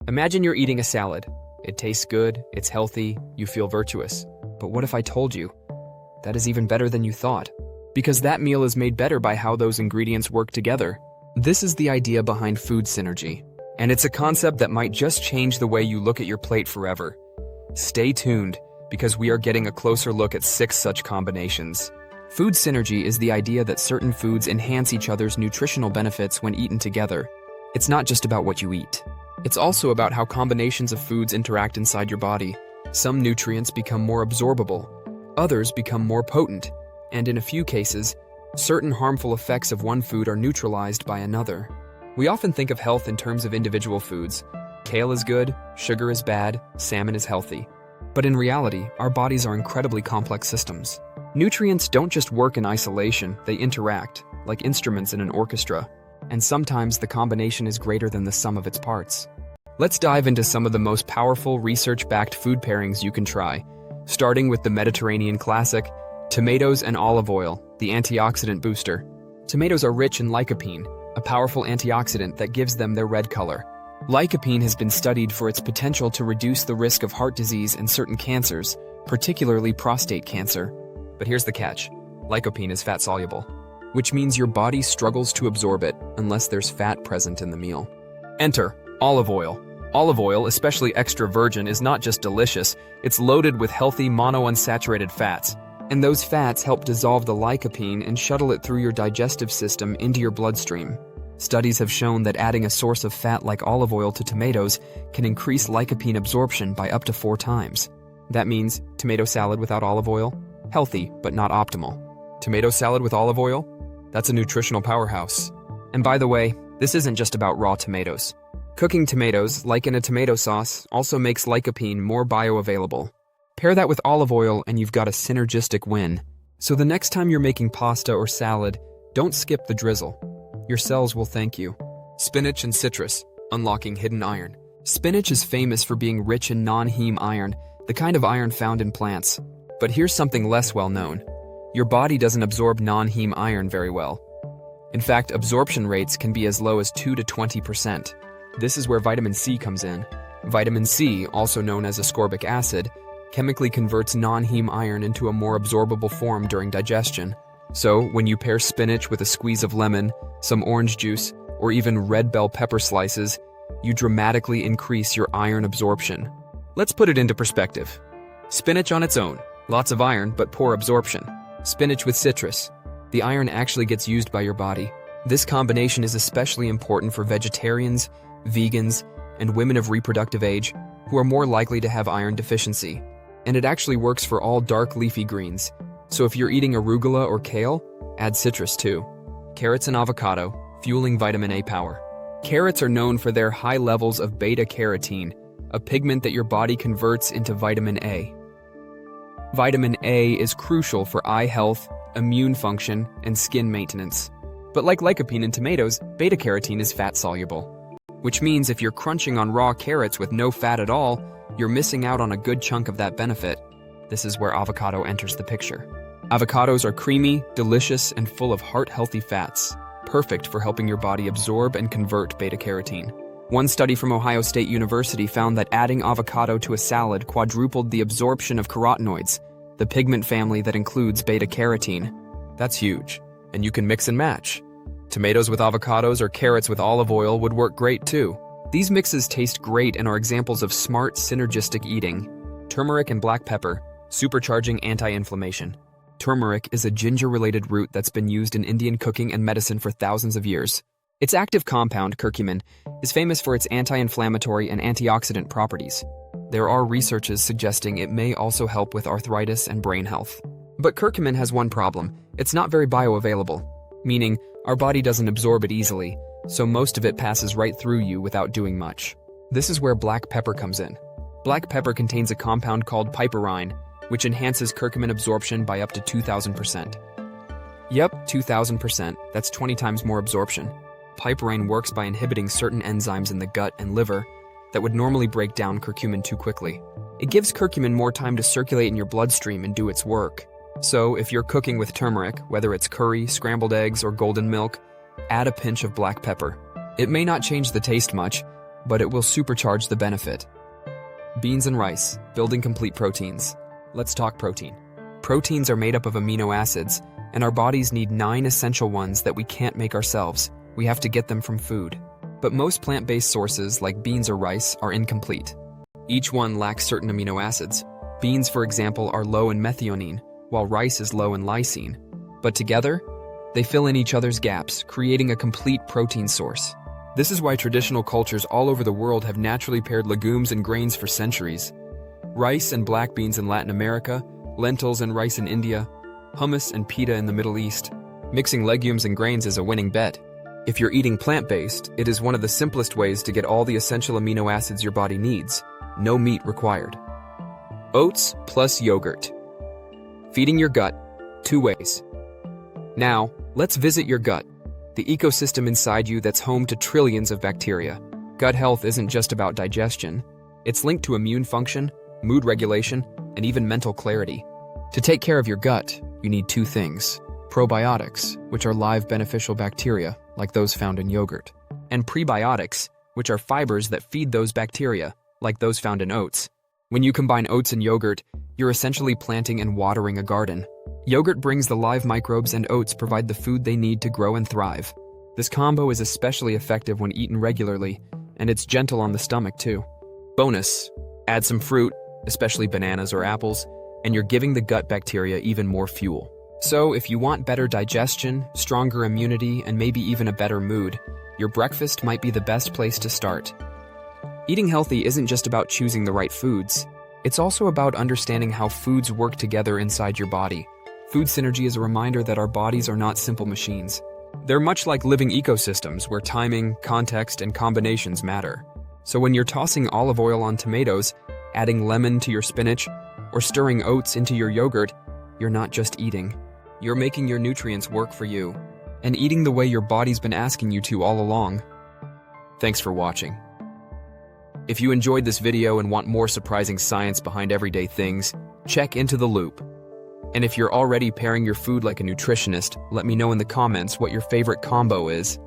Imagine you're eating a salad. It tastes good, it's healthy, you feel virtuous. But what if I told you that is even better than you thought? Because that meal is made better by how those ingredients work together. This is the idea behind food synergy, and it's a concept that might just change the way you look at your plate forever. Stay tuned, because we are getting a closer look at 6 such combinations. Food synergy is the idea that certain foods enhance each other's nutritional benefits when eaten together. It's not just about what you eat. It's also about how combinations of foods interact inside your body. Some nutrients become more absorbable, others become more potent, and in a few cases, certain harmful effects of one food are neutralized by another. We often think of health in terms of individual foods. Kale is good, sugar is bad, salmon is healthy. But in reality, our bodies are incredibly complex systems. Nutrients don't just work in isolation, they interact, like instruments in an orchestra. And sometimes the combination is greater than the sum of its parts. Let's dive into some of the most powerful research-backed food pairings you can try, starting with the Mediterranean classic, tomatoes and olive oil, the antioxidant booster. Tomatoes are rich in lycopene, a powerful antioxidant that gives them their red color. Lycopene has been studied for its potential to reduce the risk of heart disease and certain cancers, particularly prostate cancer. But here's the catch: lycopene is fat-soluble, which means your body struggles to absorb it unless there's fat present in the meal. Enter olive oil. Olive oil, especially extra virgin, is not just delicious, it's loaded with healthy monounsaturated fats. And those fats help dissolve the lycopene and shuttle it through your digestive system into your bloodstream. Studies have shown that adding a source of fat like olive oil to tomatoes can increase lycopene absorption by up to 4 times. That means tomato salad without olive oil? Healthy, but not optimal. Tomato salad with olive oil? That's a nutritional powerhouse. And by the way, this isn't just about raw tomatoes. Cooking tomatoes, like in a tomato sauce, also makes lycopene more bioavailable. Pair that with olive oil and you've got a synergistic win. So the next time you're making pasta or salad, don't skip the drizzle. Your cells will thank you. Spinach and citrus, unlocking hidden iron. Spinach is famous for being rich in non-heme iron, the kind of iron found in plants. But here's something less well known. Your body doesn't absorb non-heme iron very well. In fact, absorption rates can be as low as 2 to 20%. This is where vitamin C comes in. Vitamin C, also known as ascorbic acid, chemically converts non-heme iron into a more absorbable form during digestion. So, when you pair spinach with a squeeze of lemon, some orange juice, or even red bell pepper slices, you dramatically increase your iron absorption. Let's put it into perspective. Spinach on its own, lots of iron but poor absorption. Spinach with citrus, the iron actually gets used by your body. This combination is especially important for vegetarians, vegans, and women of reproductive age who are more likely to have iron deficiency. And it actually works for all dark leafy greens. So if you're eating arugula or kale, add citrus too. Carrots and avocado, fueling vitamin A power. Carrots are known for their high levels of beta-carotene, a pigment that your body converts into vitamin A. Vitamin A is crucial for eye health, immune function, and skin maintenance. But like lycopene in tomatoes, beta-carotene is fat-soluble, which means if you're crunching on raw carrots with no fat at all, you're missing out on a good chunk of that benefit. This is where avocado enters the picture. Avocados are creamy, delicious, and full of heart-healthy fats, perfect for helping your body absorb and convert beta-carotene. One study from Ohio State University found that adding avocado to a salad quadrupled the absorption of carotenoids, the pigment family that includes beta-carotene. That's huge, and you can mix and match. Tomatoes with avocados or carrots with olive oil would work great too. These mixes taste great and are examples of smart, synergistic eating. Turmeric and black pepper, supercharging anti-inflammation. Turmeric is a ginger-related root that's been used in Indian cooking and medicine for thousands of years. Its active compound, curcumin, is famous for its anti-inflammatory and antioxidant properties. There are researches suggesting it may also help with arthritis and brain health. But curcumin has one problem: it's not very bioavailable, meaning our body doesn't absorb it easily, so most of it passes right through you without doing much. This is where black pepper comes in. Black pepper contains a compound called piperine, which enhances curcumin absorption by up to 2,000%. Yep, 2,000%, that's 20 times more absorption. Piperine works by inhibiting certain enzymes in the gut and liver that would normally break down curcumin too quickly. It gives curcumin more time to circulate in your bloodstream and do its work. So, if you're cooking with turmeric, whether it's curry, scrambled eggs, or golden milk, add a pinch of black pepper. It may not change the taste much, but it will supercharge the benefit. Beans and rice, building complete proteins. Let's talk protein. Proteins are made up of amino acids, and our bodies need 9 essential ones that we can't make ourselves. We have to get them from food. But most plant-based sources, like beans or rice, are incomplete. Each one lacks certain amino acids. Beans, for example, are low in methionine, while rice is low in lysine. But together, they fill in each other's gaps, creating a complete protein source. This is why traditional cultures all over the world have naturally paired legumes and grains for centuries. Rice and black beans in Latin America, lentils and rice in India, hummus and pita in the Middle East. Mixing legumes and grains is a winning bet. If you're eating plant-based, it is one of the simplest ways to get all the essential amino acids your body needs. No meat required. Oats plus yogurt. Feeding your gut, 2 ways. Now, let's visit your gut, the ecosystem inside you that's home to trillions of bacteria. Gut health isn't just about digestion. It's linked to immune function, mood regulation, and even mental clarity. To take care of your gut, you need 2 things. Probiotics, which are live beneficial bacteria, like those found in yogurt. And prebiotics, which are fibers that feed those bacteria, like those found in oats. When you combine oats and yogurt, you're essentially planting and watering a garden. Yogurt brings the live microbes and oats provide the food they need to grow and thrive. This combo is especially effective when eaten regularly, and it's gentle on the stomach too. Bonus, add some fruit, especially bananas or apples, and you're giving the gut bacteria even more fuel. So if you want better digestion, stronger immunity, and maybe even a better mood, your breakfast might be the best place to start. Eating healthy isn't just about choosing the right foods. It's also about understanding how foods work together inside your body. Food synergy is a reminder that our bodies are not simple machines. They're much like living ecosystems where timing, context, and combinations matter. So when you're tossing olive oil on tomatoes, adding lemon to your spinach, or stirring oats into your yogurt, you're not just eating. You're making your nutrients work for you, and eating the way your body's been asking you to all along. Thanks for watching. If you enjoyed this video and want more surprising science behind everyday things, check Into the Loop. And if you're already pairing your food like a nutritionist, let me know in the comments what your favorite combo is.